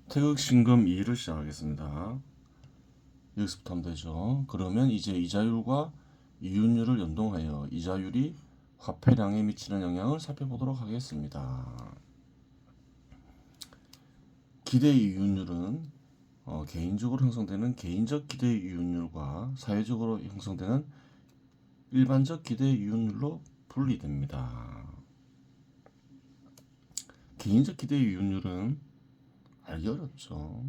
태극신금 2를 시작하겠습니다. 여기서부터 하면 되죠. 그러면 이제 이자율과 이윤율을 연동하여 이자율이 화폐량에 미치는 영향을 살펴보도록 하겠습니다. 기대 이윤율은 개인적으로 형성되는 개인적 기대 이윤율과 사회적으로 형성되는 일반적 기대 이윤율로 분리됩니다. 개인적 기대 이윤율은 알기 어렵죠.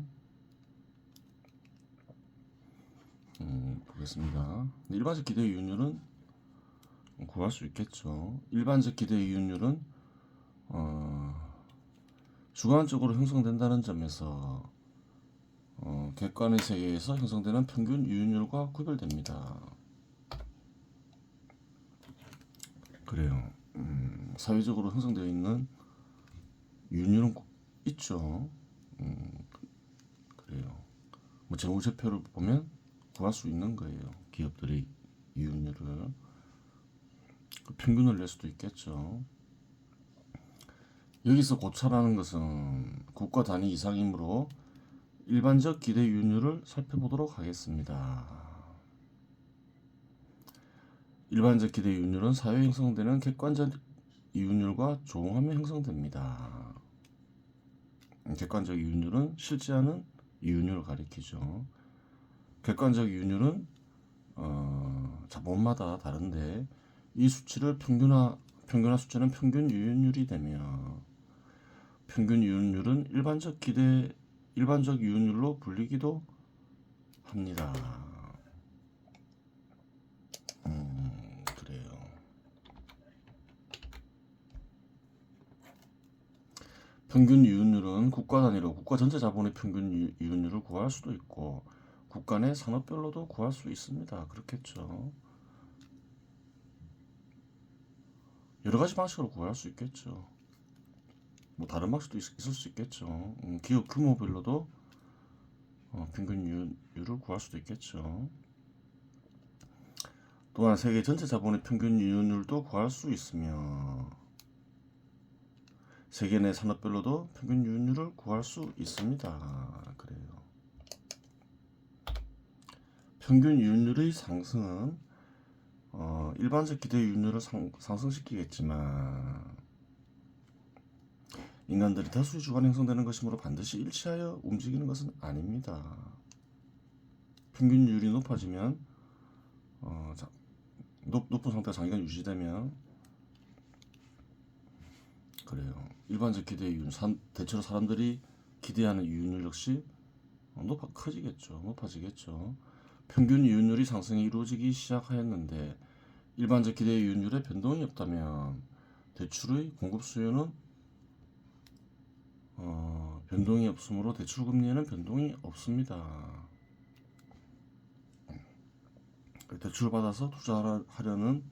보겠습니다. 일반적 기대 이윤율은 구할 수 있겠죠. 일반적 기대 이윤율은 주관적으로 형성된다는 점에서 객관의 세계에서 형성되는 평균 이윤율과 구별됩니다. 그래요. 사회적으로 형성되어 있는 이윤율은 있죠. 그래요. 뭐 재무제표를 보면 구할 수 있는 거예요. 기업들의 이윤율을 평균을 낼 수도 있겠죠. 여기서 고차라는 것은 국가 단위 이상이므로 일반적 기대 이윤율을 살펴보도록 하겠습니다. 일반적 기대 이윤율은 사회에 형성되는 객관적 이윤율과 조응하며 형성됩니다. 객관적 이윤율은 실제하는 이윤율을 가리키죠. 객관적 이윤율은 자본마다 다른데 이 수치를 평균화 수치는 평균 이윤율이 되며 평균 이윤율은 일반적 이윤율로 불리기도 합니다. 그래요. 평균 이윤율은 국가 단위로 국가 전체 자본의 평균 이윤율을 구할 수도 있고 국가 내 산업별로도 구할 수 있습니다. 그렇겠죠. 여러 가지 방식으로 구할 수 있겠죠. 뭐 다른 방식도 있을 수 있겠죠. 기업 규모별로도 평균 이윤율을 구할 수도 있겠죠. 또한 세계 전체 자본의 평균 이윤율도 구할 수 있으며 세계 내 산업별로도 평균 이윤율을 구할 수 있습니다. 그래요. 평균 이윤율의 상승은 일반적 기대 이윤율을 상승시키겠지만 인간들이 다수의 주관에 형성되는 것이므로 반드시 일치하여 움직이는 것은 아닙니다. 평균율이 높아지면 높은 상태가 장기간 유지되면 그래요. 일반적 기대 이윤, 대체로 사람들이 기대하는 이윤율 역시 높아지겠죠. 평균 이윤율이 상승이 이루어지기 시작하였는데 일반적 기대 이윤율에 변동이 없다면 대출의 공급 수요는 변동이 없으므로 대출 금리에는 변동이 없습니다. 대출을 받아서 투자하려는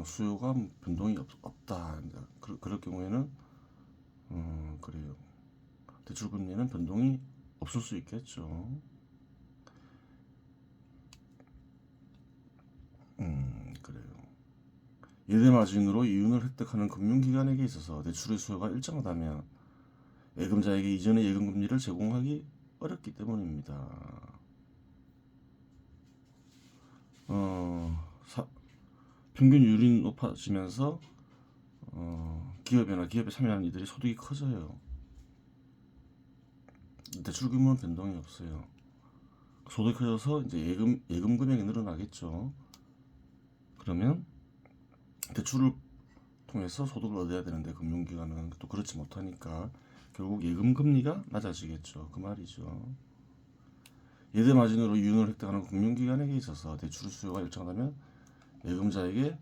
수요가 변동이 없다. 그럴 경우에는 그래요. 대출 금리에는 변동이 없을 수 있겠죠. 그래요. 예대 마진으로 이윤을 획득하는 금융기관에게 있어서 대출의 수요가 일정하다면 예금자에게 이전의 예금 금리를 제공하기 어렵기 때문입니다. 평균 이율이 높아지면서 기업에 참여하는 이들이 소득이 커져요. 대출 규모는 변동이 없어요. 소득이 커져서 이제 예금 금액이 늘어나겠죠. 그러면 대출을 통해서 소득을 얻어야 되는데 금융기관은 또 그렇지 못하니까 결국 예금 금리가 낮아지겠죠. 그 말이죠. 예대 마진으로 이윤을 획득하는 금융기관에게 있어서 대출 수요가 일정하다면 예금자에게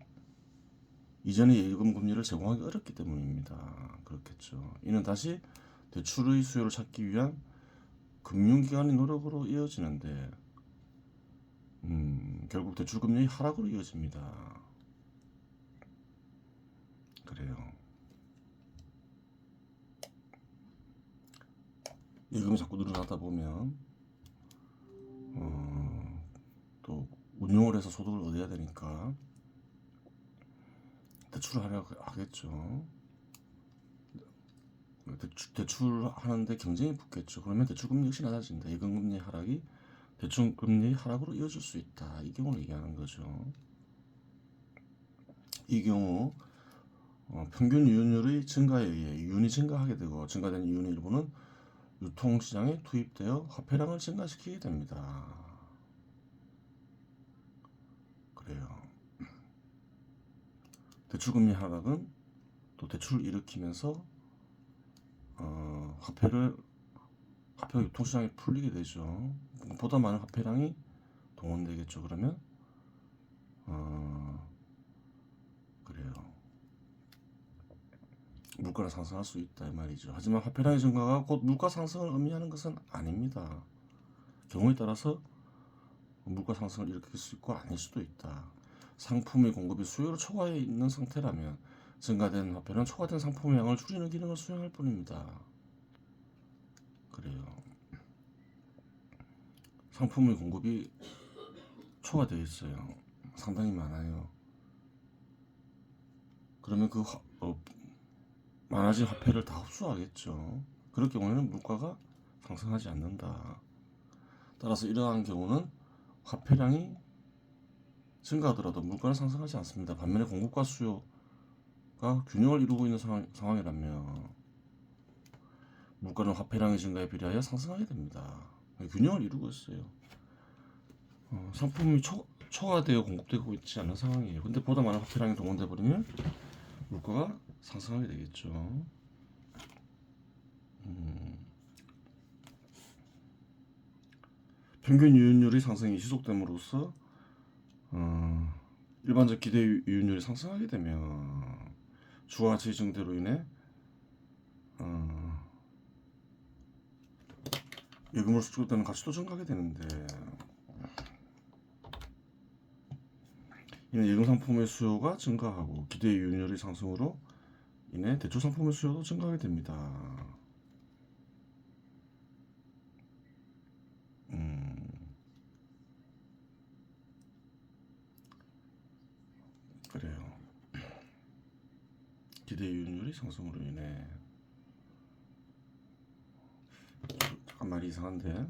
이전의 예금 금리를 제공하기 어렵기 때문입니다. 그렇겠죠. 이는 다시 대출의 수요를 찾기 위한 금융기관의 노력으로 이어지는데 결국 대출 금리의 하락으로 이어집니다. 그래요. 예금이 자꾸 늘어나다 보면 또 운용을 해서 소득을 얻어야 되니까 대출을 하려고 하겠죠. 대출하는데 경쟁이 붙겠죠. 그러면 대출금리 역시 낮아진다. 예금금리 하락이 대출금리 하락으로 이어질 수 있다. 이 경우를 얘기하는 거죠. 이 경우 평균 이윤율의 증가에 의해 이윤이 증가하게 되고 증가된 이윤의 일부는 유통시장에 투입되어 화폐량을 증가시키게 됩니다. 그래요. 대출금리 하락은 또 대출을 일으키면서 화폐가 유통시장에 풀리게 되죠. 보다 많은 화폐량이 동원되겠죠. 그러면 그래요. 물가가 상승할 수 있다 이 말이죠. 하지만 화폐량의 증가가 곧 물가 상승을 의미하는 것은 아닙니다. 경우에 따라서 물가 상승을 일으킬 수 있고 아닐 수도 있다. 상품의 공급이 수요를 초과해 있는 상태라면 증가된 화폐는 초과된 상품의 양을 줄이는 기능을 수행할 뿐입니다. 그래요. 상품의 공급이 초과되어 있어요. 상당히 많아요. 그러면 많아진 화폐를 다 흡수하겠죠. 그럴 경우에는 물가가 상승하지 않는다. 따라서 이러한 경우는 화폐량이 증가하더라도 물가는 상승하지 않습니다. 반면에 공급과 수요가 균형을 이루고 있는 상황이라면 물가는 화폐량의 증가에 비례하여 상승하게 됩니다. 균형을 이루고 있어요. 상품이 초과되어 공급되고 있지 않은 상황이에요. 근데 보다 많은 화폐량이 동원돼 버리면 물가가 상승하게 되겠죠. 평균 이윤율의 상승이 지속됨으로써 일반적 기대 이윤율이 상승하게 되면 주가가치 증대로 인해 예금을 수출했다는 가치도 증가하게 되는데 이는 예금 상품의 수요가 증가하고 기대 이윤율의 상승으로 인해 대출 상품의 수요도 증가하게 됩니다. 그래요. 기대 이윤율이 상승으로 인해 잠깐 말이 이상한데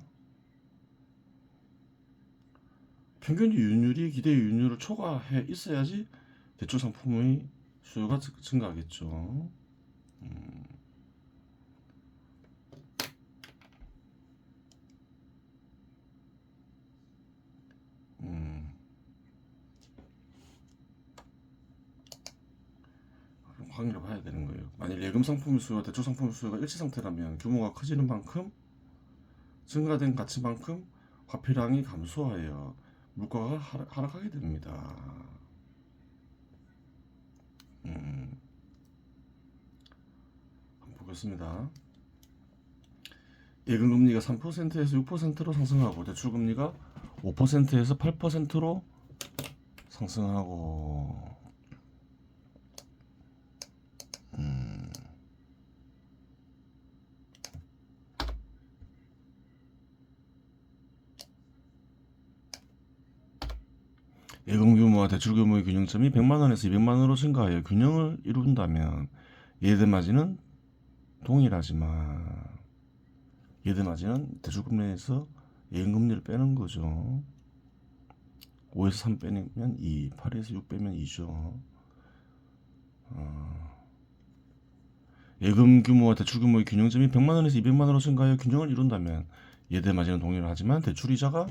평균 이윤율이 기대 이윤율을 초과해 있어야지 대출 상품의 수요가 증가하겠죠. 확인해 봐야 되는 거예요. 만일 예금 상품의 수요와 대출 상품의 수요가 일치 상태라면 규모가 커지는 만큼 증가된 가치만큼 화폐량이 감소하여 물가가 하락하게 됩니다. 한번 보겠습니다. 예금금리가 3%에서 6%로 상승하고 대출금리가 5%에서 8%로 상승하고 예금 규모와 대출 규모의 균형점이 100만 원에서 200만 원으로 증가하여 균형을 이룬다면 예대마진은 동일하지만 예대마진은 대출금리에서 예금금리를 빼는 거죠. 5에서 3 빼면 2, 8에서 6 빼면 2죠. 예금 규모와 대출 규모의 균형점이 100만 원에서 200만 원으로 증가하여 균형을 이룬다면 예대마진은 동일하지만 대출 이자가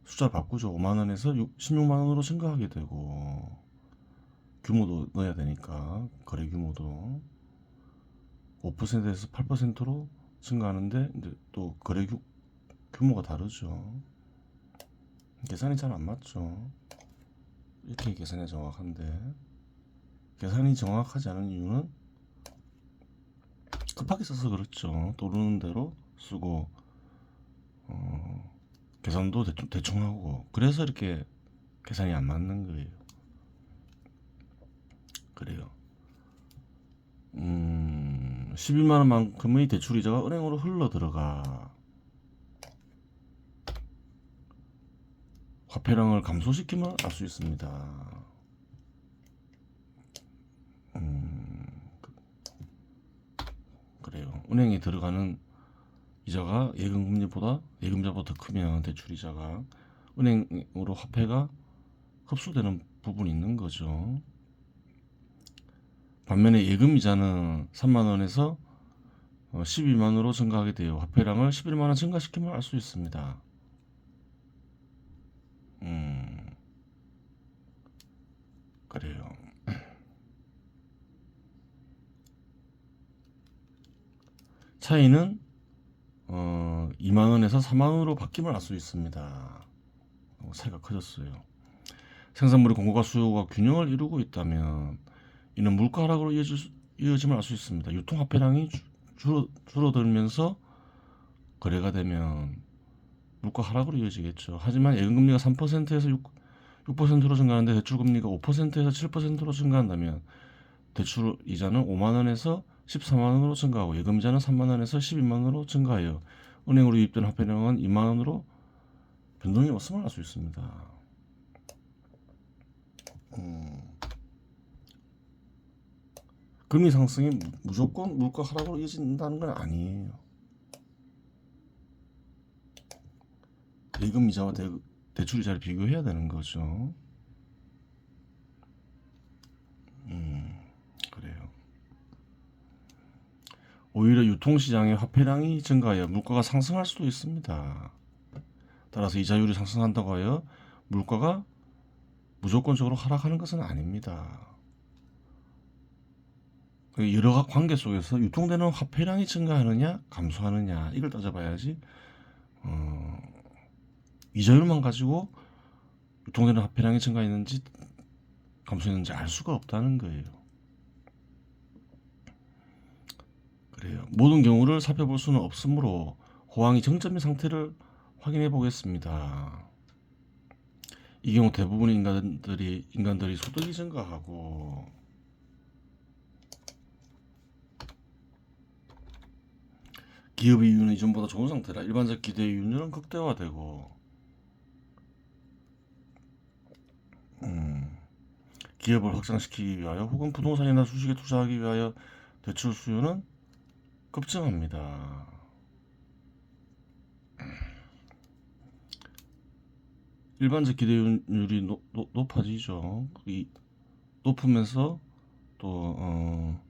숫자 바꾸죠. 5만 원에서 16만 원으로 증가하게 되고 규모도 넣어야 되니까 거래 규모도 5%에서 8%로 증가하는데 이제 또 거래 규모가 다르죠. 계산이 잘 안 맞죠. 이렇게 계산이 정확한데 계산이 정확하지 않은 이유는 급하게 써서 그렇죠. 떠오르는 대로 쓰고 계산도 대충 하고 그래서 이렇게 계산이 안 맞는 거예요. 그래요. 12만 원만큼의 대출 이자가 은행으로 흘러 들어가 화폐량을 감소시키면 알 수 있습니다. 은행에 들어가는 이자가 예금자보다 더 크면 대출이자가 은행으로 화폐가 흡수되는 부분이 있는 거죠. 반면에 예금이자는 3만원에서 12만원으로 증가하게 돼요. 화폐량을 11만원 증가시키면 알 수 있습니다. 그래요. 차이는 2만원에서 4만원으로 바뀜을 알 수 있습니다. 차이가 커졌어요. 생산물의 공급과 수요가 균형을 이루고 있다면 이는 물가 하락으로 이어짐을 알 수 있습니다. 유통화폐량이 줄어들면서 거래가 되면 물가 하락으로 이어지겠죠. 하지만 예금금리가 3%에서 6%로 증가하는데 대출금리가 5%에서 7%로 증가한다면 대출 이자는 5만원에서 14만원으로 증가하고 예금이자는 3만원에서 12만원으로 증가하여 은행으로 유입된 화폐량은 2만원으로 변동이 없음을 알 수 있습니다. 금리 상승이 무조건 물가 하락으로 이어진다는 건 아니에요. 예금 이자와 대출 이자를 비교해야 되는 거죠. 그래요. 오히려 유통시장의 화폐량이 증가하여 물가가 상승할 수도 있습니다. 따라서 이자율이 상승한다고 하여 물가가 무조건적으로 하락하는 것은 아닙니다. 여러 관계 속에서 유통되는 화폐량이 증가하느냐 감소하느냐 이걸 따져봐야지 이자율만 가지고 유통되는 화폐량이 증가했는지 감소했는지 알 수가 없다는 거예요. 그래요. 모든 경우를 살펴볼 수는 없으므로 호황이 정점인 상태를 확인해 보겠습니다. 이 경우 대부분의 인간들이 소득이 증가하고 기업의 이윤은 이전보다 좋은 상태라 일반적 기대의 이윤은 극대화되고 기업을 확장시키기 위하여 혹은 부동산이나 주식에 투자하기 위하여 대출 수요는 급증합니다. 일반적 기대율이 높아지죠. 높으면서 또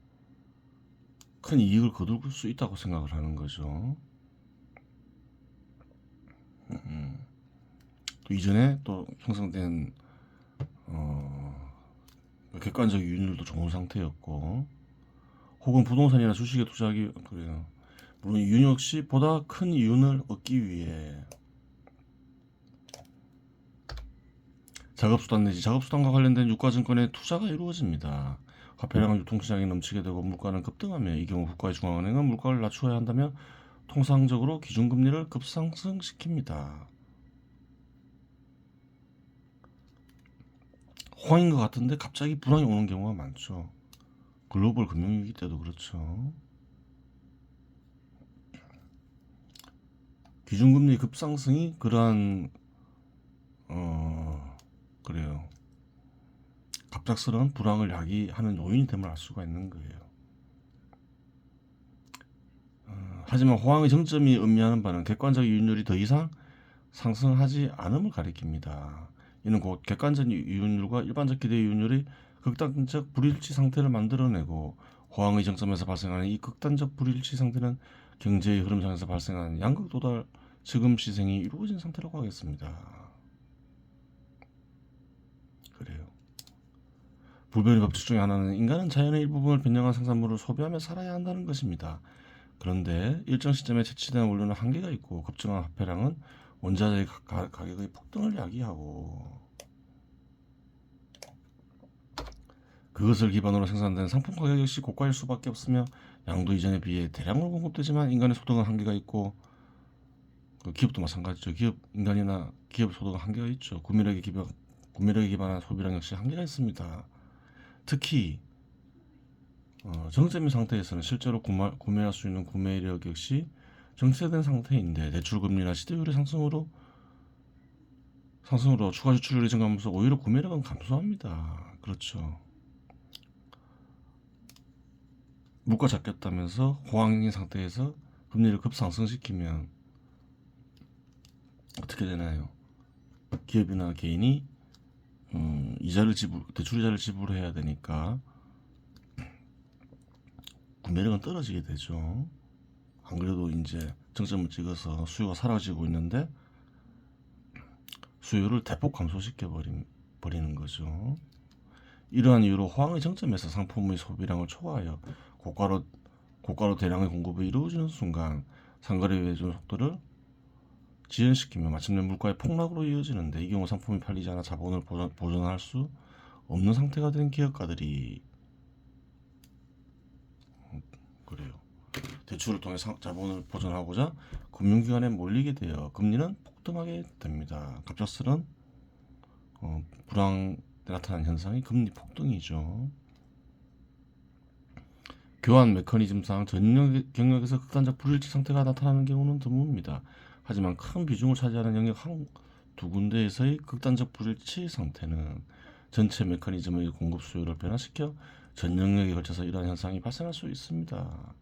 큰 이익을 거둘 수 있다고 생각을 하는 거죠. 또 이전에 또 형성된 객관적 이윤율도 좋은 상태였고 혹은 부동산이나 주식에 투자하기 그래요. 물론 이윤 역시 보다 큰 이윤을 얻기 위해 작업수단 내지 작업수단과 관련된 유가증권의 투자가 이루어집니다. 화폐량은 유통시장에 넘치게 되고 물가는 급등하며 이 경우 국가의 중앙은행은 물가를 낮추어야 한다며 통상적으로 기준금리를 급상승시킵니다. 호황인 것 같은데 갑자기 불황이 오는 경우가 많죠. 글로벌 금융위기 때도 그렇죠. 기준금리 급상승이 그러한 그래요. 갑작스러운 불황을 야기하는 요인이 됨을 알 수가 있는 거예요. 하지만 호황의 정점이 의미하는 바는 객관적 이윤율이 더 이상 상승하지 않음을 가리킵니다. 이는 곧 객관적 이윤율과 일반적 기대 이윤율이 극단적 불일치 상태를 만들어내고 호황의 정점에서 발생하는 이 극단적 불일치 상태는 경제의 흐름상에서 발생하는 양극 도달 지금 시생이 이루어진 상태라고 하겠습니다. 그래요. 불변의 법칙 중에 하나는 인간은 자연의 일부분을 변형한 생산물을 소비하며 살아야 한다는 것입니다. 그런데 일정 시점에 채취된 원료는 한계가 있고 급증한 화폐량은 원자재의 가격의 폭등을 야기하고 그것을 기반으로 생산된 상품 가격 역시 고가일 수밖에 없으며 양도 이전에 비해 대량으로 공급되지만 인간의 소득은 한계가 있고 기업도 마찬가지죠. 인간이나 기업 소득은 한계가 있죠. 구매력에 기반한 소비량 역시 한계가 있습니다. 특히 정점인 상태에서는 실제로 구매할 수 있는 구매력 역시 정체된 상태인데 대출금리나 시대율의 상승으로 추가 지출률이 증가하면서 오히려 구매력은 감소합니다. 그렇죠. 물가 잡겠다면서 호황인 상태에서 금리를 급상승시키면 어떻게 되나요? 기업이나 개인이 대출 이자를 지불해야 되니까 구매력은 떨어지게 되죠. 안 그래도 이제 정점을 찍어서 수요가 사라지고 있는데 수요를 대폭 감소시켜 버리는 거죠. 이러한 이유로 호황의 정점에서 상품의 소비량을 초과하여 고가로 대량의 공급이 이루어지는 순간 상거래 회전 속도를 지연시키며 마침내 물가의 폭락으로 이어지는데, 이 경우 상품이 팔리지 않아 자본을 보존할 수 없는 상태가 된 기업가들이 그래요. 대출을 통해 자본을 보존하고자 금융기관에 몰리게 되어 금리는 폭등하게 됩니다. 갑작스런 불황 때 나타난 현상이 금리 폭등이죠. 교환 메커니즘상 전 경력에서 극단적 불일치 상태가 나타나는 경우는 드뭅니다. 하지만 큰 비중을 차지하는 영역 두 군데에서의 극단적 불일치 상태는 전체 메커니즘의 공급 수요를 변화시켜 전 영역에 걸쳐서 이러한 현상이 발생할 수 있습니다.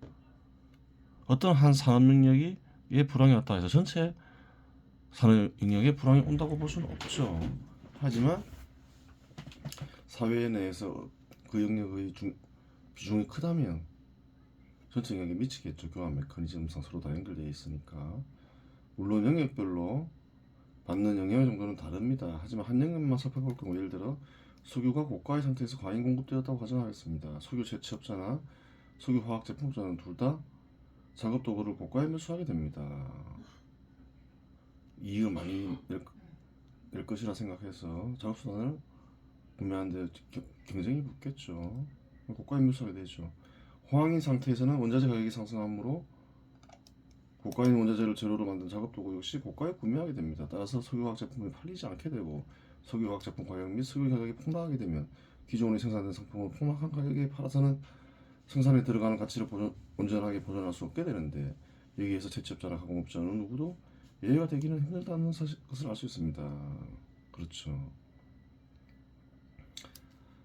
어떤 한 산업 영역에 불황이 왔다 해서 전체 산업 영역에 불황이 온다고 볼 수는 없죠. 하지만 사회 내에서 그 영역의 비중이 크다면 전체 영역에 미치겠죠. 교환 메커니즘상 서로 다 연결되어 있으니까. 물론 영역별로 받는 영향 정도는 다릅니다. 하지만 한 영역만 살펴볼 경우, 예를 들어 석유가 고가의 상태에서 과잉 공급되었다고 가정하겠습니다. 석유 채취업자나 석유 화학 제품업자는 둘 다 작업 도구를 고가에 매수하게 됩니다. 이익을 많이 낼 것이라 생각해서 작업수단을 구매하는데 경쟁이 붙겠죠. 고가에 매수하게 되죠. 호황인 상태에서는 원자재 가격이 상승하므로 고가인 원자재를 재료로 만든 작업도구 역시 고가에 구매하게 됩니다. 따라서 석유화학 제품이 팔리지 않게 되고, 석유화학 제품 가격 및 석유 가격이 폭락하게 되면 기존에 생산된 상품을 폭락한 가격에 팔아서는 생산에 들어가는 가치를 온전하게 보존할 수 없게 되는데, 여기에서 채취업자나 가공업자는 누구도 예외가 되기는 힘들다는 것을 알 수 있습니다. 그렇죠.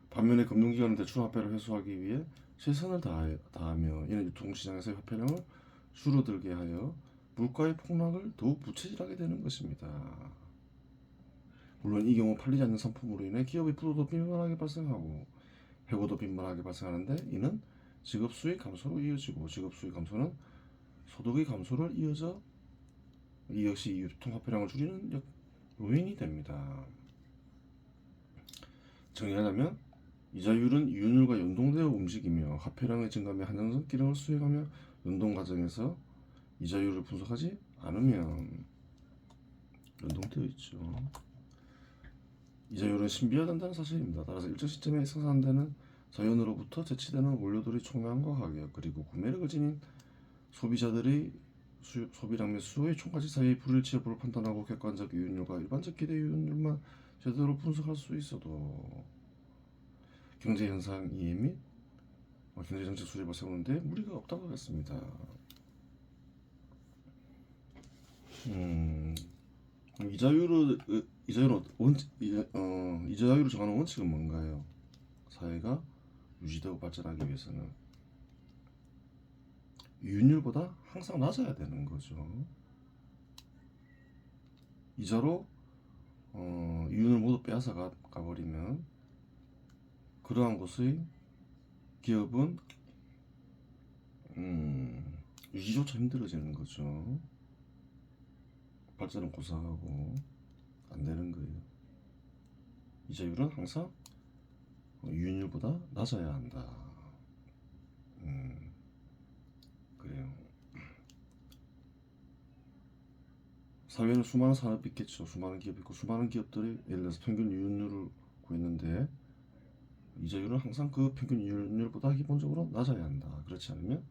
반면에 금융기관은 대출 화폐를 회수하기 위해 최선을 다하며 이는 유통시장에서의 화폐량을 줄어들게 하여 물가의 폭락을 더욱 부채질하게 되는 것입니다. 물론 이 경우 팔리지 않는 상품으로 인해 기업의 부도도 빈번하게 발생하고 해고도 빈번하게 발생하는데, 이는 직업 수익 감소로 이어지고, 직업 수익 감소는 소득의 감소를 이어져 이 역시 유통 화폐량을 줄이는 요인이 됩니다. 정리하자면 이자율은 이윤율과 연동되어 움직이며 화폐량의 증가며 한정적 기능을 수행하며 연동 과정에서 이자율을 분석하지 않으면 연동되어 있죠. 이자율은 신비화된다는 사실입니다. 따라서 일정 시점에 생산되는 자연으로부터 제치되는 원료들의 총량과 가격, 그리고 구매력을 지닌 소비자들의 소비량 및 수요의 총가치 사이의 불일치 여부를 판단하고 객관적 이윤율과 일반적 기대 이윤율만 제대로 분석할 수 있어도 경제 현상 이해 및 경제 정책 수립을 세우는데 무리가 없다고 하겠습니다. 이자율을 정하는 원칙은 뭔가요? 사회가 유지되고 발전하기 위해서는 이윤율보다 항상 낮아야 되는 거죠. 이자로 이윤을 모두 빼앗아 가버리면 그러한 곳의 기업은 유지조차 힘들어지는 거죠. 발전은 고사하고 안 되는 거예요. 이자율은 항상 이윤율보다 낮아야 한다. 그래요. 사회는 수많은 산업이 있겠죠. 수많은 기업이 있고, 수많은 기업들이 예를 들어서 평균 이윤율을 구했는데 이자율은 항상 그 평균 이윤율보다 기본적으로 낮아야 한다. 그렇지 않으면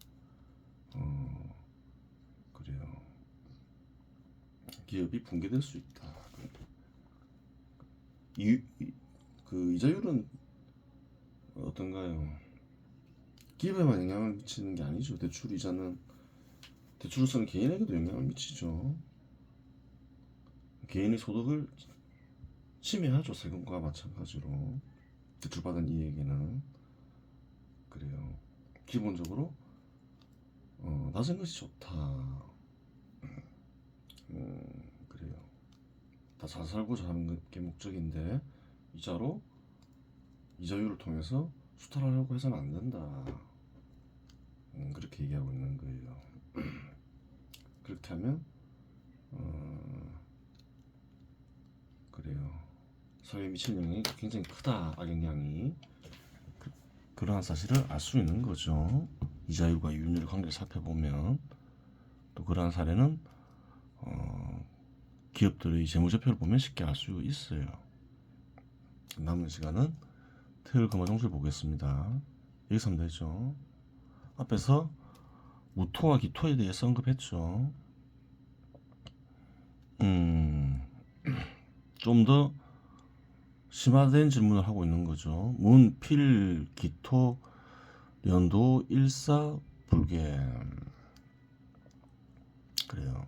그래요. 기업이 붕괴될 수 있다. 그 이자율은 어떤가요? 기업에만 영향을 미치는 게 아니죠. 대출을 쓰는 개인에게도 영향을 미치죠. 개인의 소득을 침해하죠. 세금과 마찬가지로 대출받은 이에게는. 그래요. 기본적으로 맞은 것이 좋다. 그래요. 다 잘 살고자 하는 게 목적인데 이자로 이자율을 통해서 수탈하려고 해서는 안 된다. 그렇게 얘기하고 있는 거예요. 그렇게 하면 그래요. 사회에 미칠 영향이 굉장히 크다. 악영향이. 그러한 사실을 알 수 있는 거죠. 이자율과 이윤율의 관계를 살펴보면 또 그러한 사례는 기업들의 재무제표를 보면 쉽게 알 수 있어요. 남은 시간은 토요일 금화종술 보겠습니다. 여기서 하면 되죠. 앞에서 무토와 기토에 대해서 언급했죠. 좀 더 심화된 질문을 하고 있는 거죠. 문, 필, 기토, 연도, 일사, 불개. 그래요.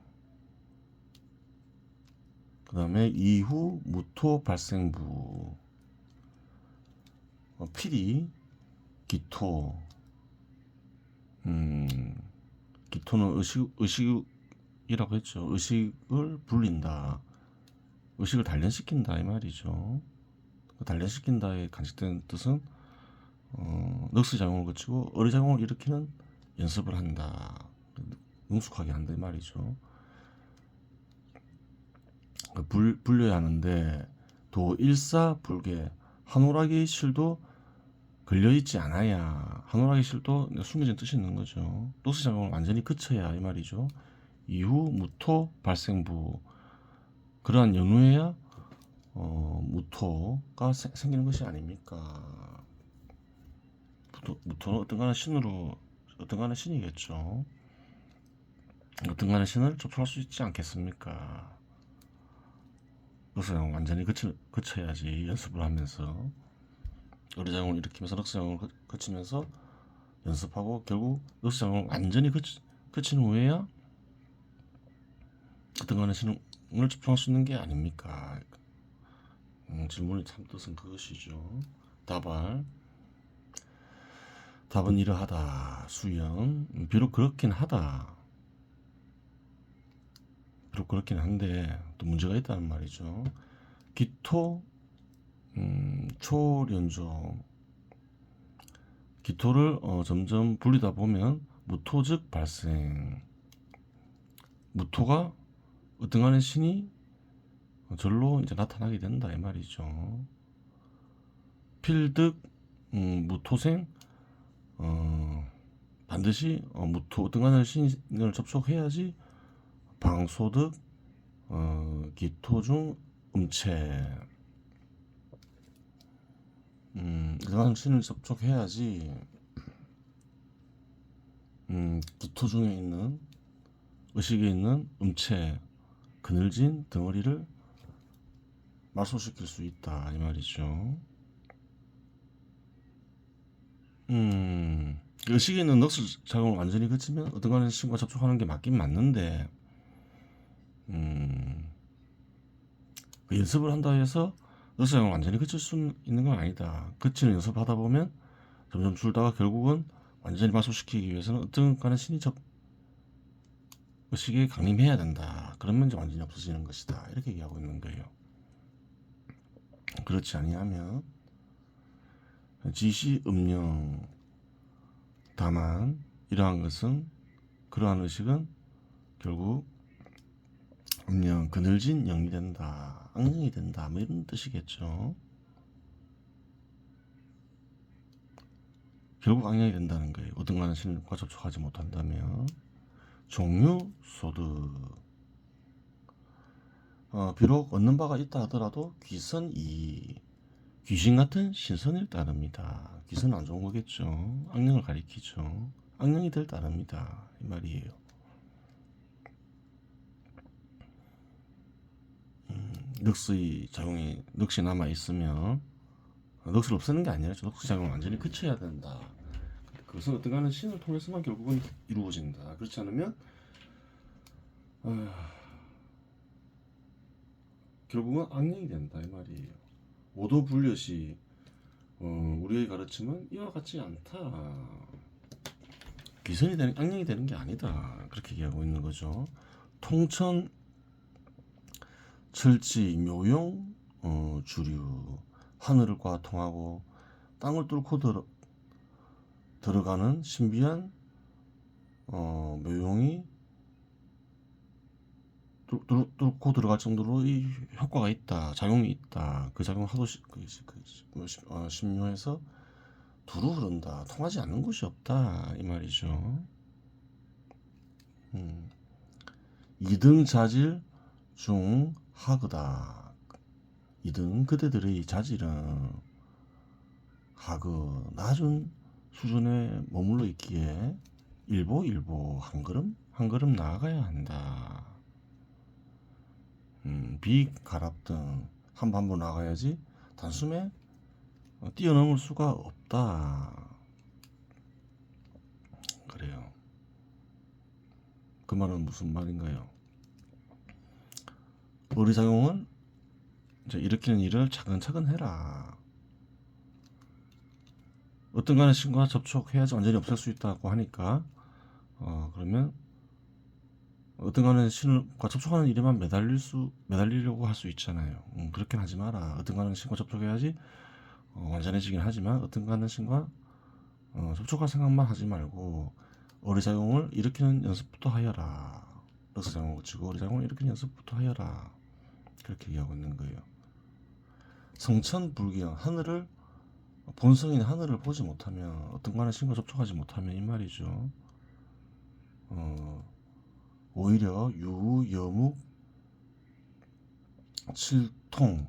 그 다음에 이후, 무토, 발생부. 필이, 기토. 기토는 의식이라고 했죠. 의식을 불린다. 의식을 단련시킨다 이 말이죠. 단련시킨다의 간직된 뜻은 넉스작용을 거치고 어리작용을 일으키는 연습을 한다. 능숙하게 한다 이 말이죠. 불려야 하는데 도 일사불개 한오라기 실도 걸려있지 않아야 한오라기 실도 숨겨진 뜻이 있는 거죠. 넉스작용을 완전히 그쳐야 이 말이죠. 이후 무토 발생부 그러한 연후에야 무토가 생기는 것이 아닙니까? 무토는 어떤가는 신으로 어떤가는 신이겠죠. 어떤가는 신을 접촉할 수 있지 않겠습니까? 넉스작용을 완전히 거쳐야지 연습을 하면서 어리작용을 일으키면서 넉스작용을 거치면서 연습하고 결국 넉스작용을 완전히 거친 후에야 어떤가는 신을 접촉할 수 있는 게 아닙니까? 질문의 참 뜻은 그것이죠. 답은 이러하다. 수연. 비록 그렇긴 한데 또 문제가 있다는 말이죠. 기토 초련종 기토를 점점 불리다 보면 무토즉 발생. 무토가 어떤 간의 신이 절로 이제 나타나게 된다 이 말이죠. 필득 무토생 반드시 무토 어떤 간의 신을 접촉해야지 방소득 기토 중 음체 그런 신을 접촉해야지 기토 중에 있는 의식에 있는 음체 그늘진 덩어리를 말소시킬 수 있다 이 말이죠. 의식에 있는 넉스 작용을 완전히 거치면 어떤 간의 신과 접촉하는 게 맞긴 맞는데 그 연습을 한다 해서 넉스 작용을 완전히 거칠 수 있는 건 아니다. 거치는 연습을 하다 보면 점점 줄다가 결국은 완전히 마소시키기 위해서는 어떤 간의 신이 의식에 강림해야 된다. 그러면 이제 완전히 없어지는 것이다. 이렇게 얘기하고 있는 거예요. 그렇지 아니하면 지시 음령 다만 이러한 것은 그러한 의식은 결국 음령 그늘진 영이 된다. 악령이 된다. 뭐 이런 뜻이겠죠. 결국 악령이 된다는 거예요. 어떤 간의 신과 접촉하지 못한다면 종류 소득 비록 얻는 바가 있다 하더라도 귀선이 귀신 같은 신선을 따릅니다. 귀선은 안 좋은 거겠죠. 악령을 가리키죠. 악령이 될 따릅니다. 이 말이에요. 넉스의 작용이 넉시 남아 있으면 넉스를 없애는 게 아니라 넉스 작용을 완전히 그쳐야 된다. 그것은 어떤 가는 신을 통해서만 결국은 이루어진다. 그렇지 않으면 결국은 악령이 된다 이 말이에요. 오도 불려시 우리의 가르침은 이와 같지 않다. 기선이 되는 악령이 되는 게 아니다. 그렇게 얘기하고 있는 거죠. 통천, 철지, 묘용, 주류, 하늘과 통하고 땅을 뚫고 들어가는 신비한 묘용이 뚫고 들어갈 정도로 이 효과가 있다, 작용이 있다. 그 작용 하도 신묘해서 두루 흐른다. 통하지 않는 곳이 없다 이 말이죠. 이등 자질 중 하그다. 이등 그대들의 자질은 하그 낮은 수준에 머물러 있기에 일보 한 걸음 나아가야 한다. 비가랍 등 한 반보 나가야지 단숨에 뛰어넘을 수가 없다. 그래요. 그 말은 무슨 말인가요? 어리작용은 이제 일으키는 일을 차근차근 해라. 어떤 간의 신과 접촉해야지 완전히 없앨 수 있다고 하니까 그러면 어떤 간의 신과 접촉하는 일에만 매달리려고 할 수 있잖아요. 그렇게 하지 마라. 어떤 간의 신과 접촉해야지 완전해지긴 하지만 어떤 간의 신과 접촉할 생각만 하지 말고 어리작용을 일으키는 연습부터 하여라. 럭스작용을 거치고 어리작용을 일으키는 연습부터 하여라. 그렇게 얘기하고 있는 거예요. 성천불경, 하늘을 본성인 하늘을 보지 못하면 어떤 간의 신과 접촉하지 못하면 이 말이죠. 오히려 유여묵 칠통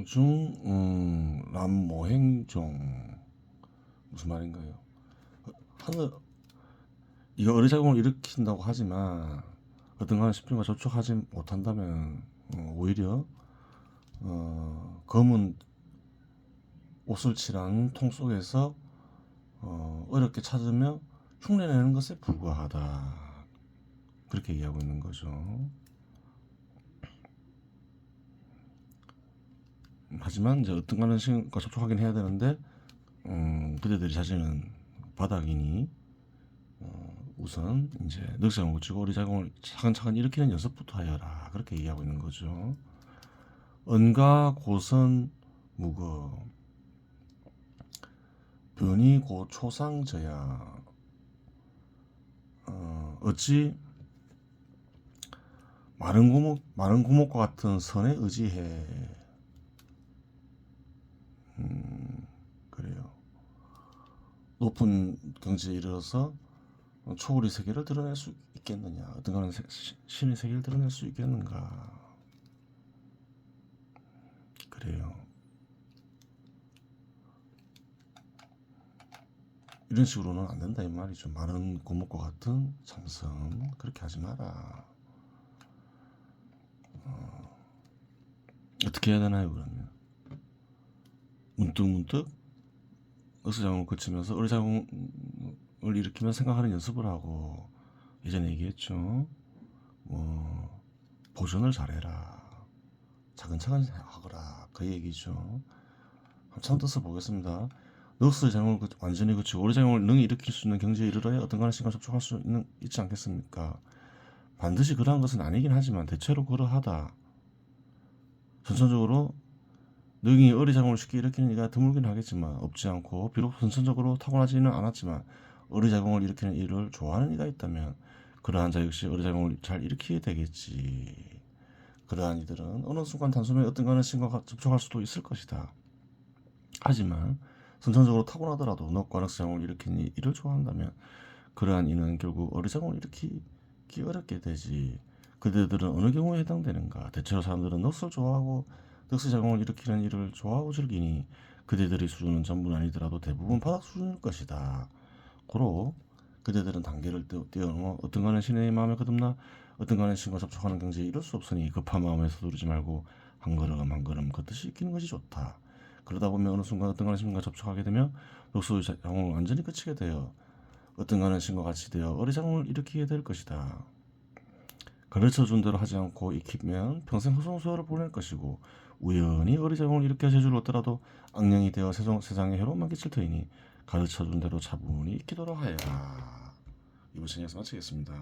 중 람모행종 무슨 말인가요? 하늘 이거 어리작용을 일으킨다고 하지만 어떤 간의 신과 접촉하지 못한다면 오히려 검은 옷을 칠한 통 속에서 어렵게 찾으며 흉내내는 것에 불과하다. 그렇게 얘기하고 있는 거죠. 하지만 이제 어떤 간의 신과 접촉하긴 해야 되는데 그대들이 자신은 바닥이니 우선 이제 늑작용을 거치고 어리작용을 차근차근 일으키는 연습부터 하여라. 그렇게 얘기하고 있는 거죠. 언가 고선 무거 변이 고 초상저야 어찌 마른 구목과 같은 선에 의지해. 그래요. 높은 경지에 이르러서 초월의 세계를 드러낼 수 있겠느냐? 어떤 가는 신의 세계를 드러낼 수 있겠는가? 그래요. 이런 식으로는 안 된다 이 말이죠. 마른 고목과 같은 참선 그렇게 하지 마라. 어떻게 해야 되나요 그러면? 문득 어스작용을 거치면서 어리작용을 일으키며 생각하는 연습을 하고 예전에 얘기했죠. 보존을 잘해라. 차근차근 하거라. 그 얘기죠. 한참 떠서 보겠습니다. 넉스의 작용을 완전히 거치고 어리작용을 능히 일으킬 수 있는 경지에 이르러야 어떤 간의 신과 접촉할 수 있지 않겠습니까? 반드시 그러한 것은 아니긴 하지만 대체로 그러하다. 선천적으로 능히 어리작용을 쉽게 일으키는 이가 드물긴 하겠지만 없지 않고 비록 선천적으로 타고나지는 않았지만 어리작용을 일으키는 일을 좋아하는 이가 있다면 그러한 자 역시 어리작용을 잘 일으키게 되겠지. 그러한 이들은 어느 순간 단숨에 어떤 간의 신과 접촉할 수도 있을 것이다. 하지만 선천적으로 타고나더라도 넉과 넉작용을 일으키는 일을 좋아한다면 그러한 이는 결국 어리작용을 일으키기 어렵게 되지. 그대들은 어느 경우에 해당되는가? 대체로 사람들은 넉을 좋아하고 넉스작용을 일으키는 일을 좋아하고 즐기니 그대들의 수준은 전부는 아니더라도 대부분 바닥 수준일 것이다. 고로 그대들은 단계를 뛰어넘어 어떤 간의 신의 마음에 거듭나 어떤 간의 신과 접촉하는 경지에 이를 수 없으니 급한 마음에 서두르지 말고 한 걸음 걷듯이 익히는 것이 좋다. 그러다 보면 어느 순간 어떤 간의 신과 접촉하게 되며 넉스의 작용을 완전히 그치게 되어 어떤 간의 신과 같이 되어 어리작용을 일으키게 될 것이다. 가르쳐준 대로 하지 않고 익히면 평생 허송세월을 보낼 것이고 우연히 어리석음을 일으켜 재주를 얻더라도 악령이 되어 세상에 해로움만 끼칠 터이니 가르쳐준 대로 차분히 있기도록 하여라. 이번 시간에서 마치겠습니다.